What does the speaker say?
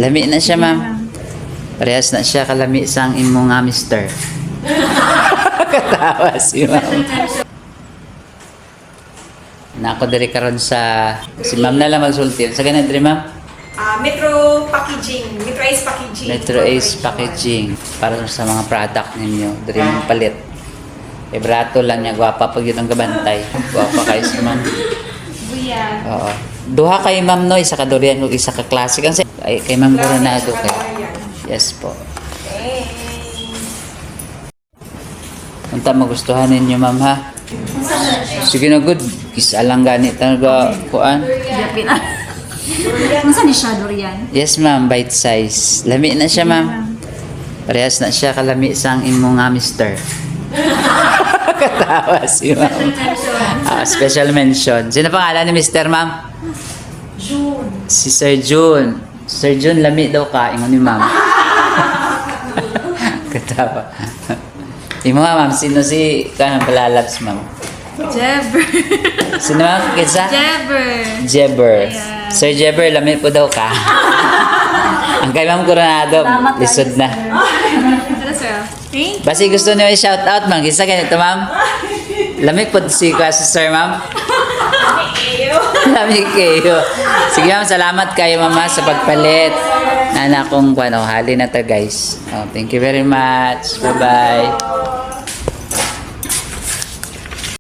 Lami na siya, ma'am. Parehas na siya kalami sang imo nga mister. Katawa si ma'am. Nako diri karon sa si ma'am na lang magsulti. Sa ganun diri, ma'am? Metro Packaging. Metro Ace Packaging. Metro Ace Packaging para sa mga product ninyo. Diri mong palit. Ebrato lang niya. Gwapa pag yun ang gabantay. Gwapa kayo si ma'am. Buya. Oo. Duha kay ma'am no, isa ka durian ug isa ka classic. Ang kay ma'am Coronado kay. Yes po. Okay. Unta magustuhan ninyo ma'am ha. Sige na good. Isa lang gani talaga kuan. Yapin ah. Masa ni siya durian? Yes ma'am, bite size. Lami na siya ma'am. Parehas na siya kalami sang imo nga mister. Katawa si ma'am. Special mention. Sino pangalan ni mister ma'am? June. Si Sir June. Sir June, lami daw ka. Ingon ni ma'am. Katawa. Imo nga ma'am, sino si kanang palalabs ma'am? Jebber. Sino ma'am? Kitsa? Jebber. Jebber. Ayan. Sir Jebber, lami po daw ka. Ang kay ma'am Coronado, Salamat lisod na. Tara sir. Thank Basi gusto niyo i-shout out ma'am. Kisa ganito ma'am. Lami po si Sir ma'am. Lami kayo. Sige ma'am, salamat kayo mama sa pagpalit. Nana kong hali na to guys. Oh, thank you very much. Bye-bye.